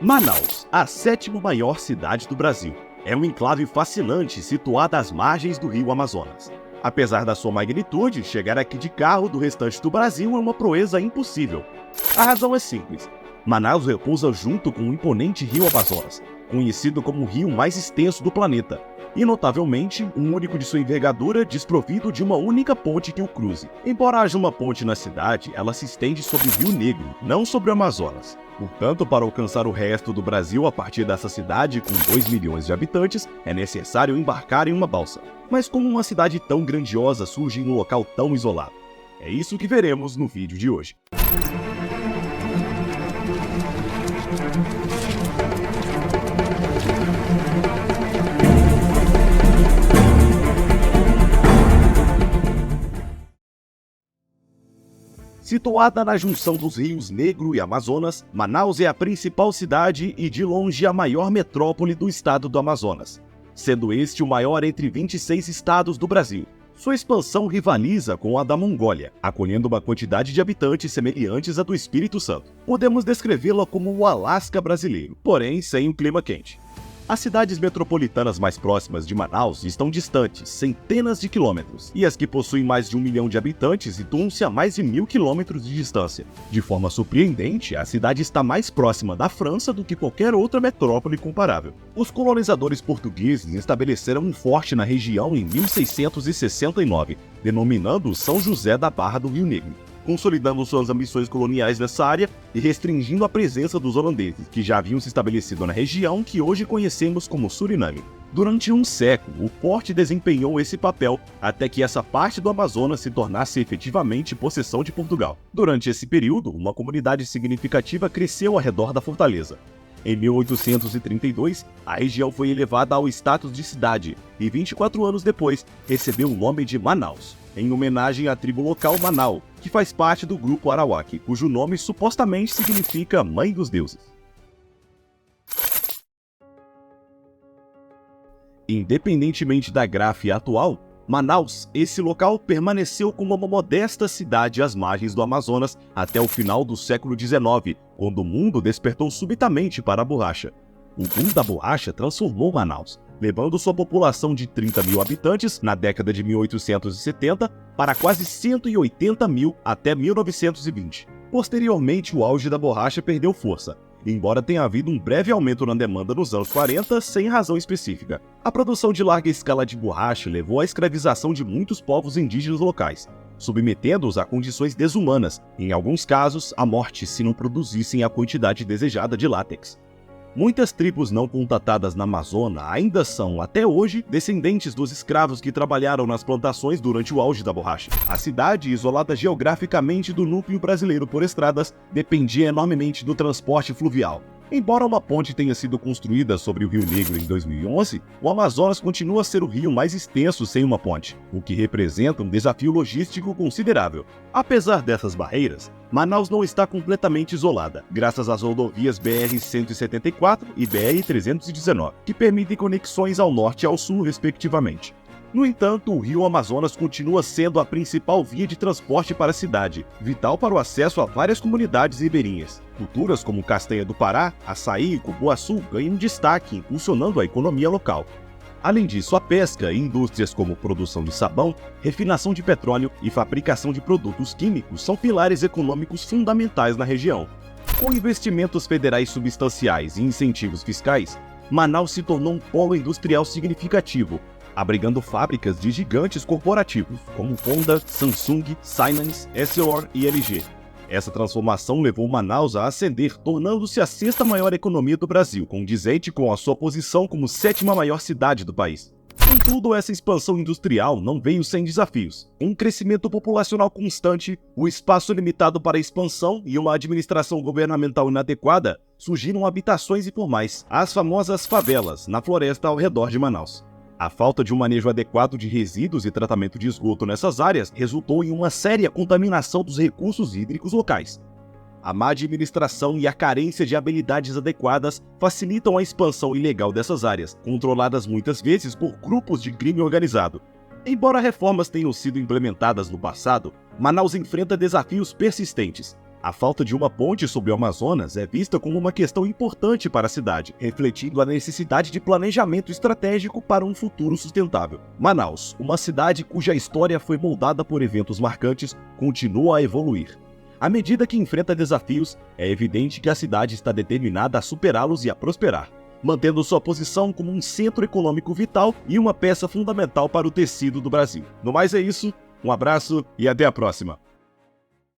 Manaus, a sétima maior cidade do Brasil, é um enclave fascinante situada às margens do rio Amazonas. Apesar da sua magnitude, chegar aqui de carro do restante do Brasil é uma proeza impossível. A razão é simples. Manaus repousa junto com o imponente rio Amazonas, conhecido como o rio mais extenso do planeta, e notavelmente um único de sua envergadura, desprovido de uma única ponte que o cruze. Embora haja uma ponte na cidade, ela se estende sobre o Rio Negro, não sobre o Amazonas. Portanto, para alcançar o resto do Brasil a partir dessa cidade com 2 milhões de habitantes, é necessário embarcar em uma balsa. Mas como uma cidade tão grandiosa surge em um local tão isolado? É isso que veremos no vídeo de hoje. Situada na junção dos rios Negro e Amazonas, Manaus é a principal cidade e, de longe, a maior metrópole do estado do Amazonas, sendo este o maior entre 26 estados do Brasil. Sua expansão rivaliza com a da Mongólia, acolhendo uma quantidade de habitantes semelhantes à do Espírito Santo. Podemos descrevê-la como o Alasca brasileiro, porém sem um clima quente. As cidades metropolitanas mais próximas de Manaus estão distantes centenas de quilômetros, e as que possuem mais de 1 milhão de habitantes situam-se a mais de 1.000 quilômetros de distância. De forma surpreendente, a cidade está mais próxima da França do que qualquer outra metrópole comparável. Os colonizadores portugueses estabeleceram um forte na região em 1669, denominando São José da Barra do Rio Negro, consolidando suas ambições coloniais nessa área e restringindo a presença dos holandeses, que já haviam se estabelecido na região que hoje conhecemos como Suriname. Durante um século, o forte desempenhou esse papel até que essa parte do Amazonas se tornasse efetivamente possessão de Portugal. Durante esse período, uma comunidade significativa cresceu ao redor da fortaleza. Em 1832, a região foi elevada ao status de cidade e 24 anos depois recebeu o nome de Manaus, em homenagem à tribo local Manau, que faz parte do grupo Arawak, cujo nome supostamente significa Mãe dos Deuses. Independentemente da grafia atual, Manaus, esse local permaneceu como uma modesta cidade às margens do Amazonas até o final do século XIX, quando o mundo despertou subitamente para a borracha. O boom da borracha transformou Manaus, levando sua população de 30 mil habitantes na década de 1870 para quase 180 mil até 1920. Posteriormente, o auge da borracha perdeu força, embora tenha havido um breve aumento na demanda nos anos 40 sem razão específica. A produção de larga escala de borracha levou à escravização de muitos povos indígenas locais, submetendo-os a condições desumanas, e em alguns casos, à morte se não produzissem a quantidade desejada de látex. Muitas tribos não contatadas na Amazônia ainda são, até hoje, descendentes dos escravos que trabalharam nas plantações durante o auge da borracha. A cidade, isolada geograficamente do núcleo brasileiro por estradas, dependia enormemente do transporte fluvial. Embora uma ponte tenha sido construída sobre o Rio Negro em 2011, o Amazonas continua a ser o rio mais extenso sem uma ponte, o que representa um desafio logístico considerável. Apesar dessas barreiras, Manaus não está completamente isolada, graças às rodovias BR-174 e BR-319, que permitem conexões ao norte e ao sul, respectivamente. No entanto, o rio Amazonas continua sendo a principal via de transporte para a cidade, vital para o acesso a várias comunidades ribeirinhas. Culturas como castanha do Pará, açaí e cupuaçu ganham destaque, impulsionando a economia local. Além disso, a pesca e indústrias como produção de sabão, refinação de petróleo e fabricação de produtos químicos são pilares econômicos fundamentais na região. Com investimentos federais substanciais e incentivos fiscais, Manaus se tornou um polo industrial significativo, abrigando fábricas de gigantes corporativos, como Honda, Samsung, Siemens, Essilor e LG. Essa transformação levou Manaus a ascender, tornando-se a sexta maior economia do Brasil, condizente com a sua posição como sétima maior cidade do país. Contudo, essa expansão industrial não veio sem desafios. Um crescimento populacional constante, o espaço limitado para a expansão e uma administração governamental inadequada, surgiram habitações informais, as famosas favelas, na floresta ao redor de Manaus. A falta de um manejo adequado de resíduos e tratamento de esgoto nessas áreas resultou em uma séria contaminação dos recursos hídricos locais. A má administração e a carência de habilidades adequadas facilitam a expansão ilegal dessas áreas, controladas muitas vezes por grupos de crime organizado. Embora reformas tenham sido implementadas no passado, Manaus enfrenta desafios persistentes. A falta de uma ponte sobre o Amazonas é vista como uma questão importante para a cidade, refletindo a necessidade de planejamento estratégico para um futuro sustentável. Manaus, uma cidade cuja história foi moldada por eventos marcantes, continua a evoluir. À medida que enfrenta desafios, é evidente que a cidade está determinada a superá-los e a prosperar, mantendo sua posição como um centro econômico vital e uma peça fundamental para o tecido do Brasil. No mais é isso, um abraço e até a próxima!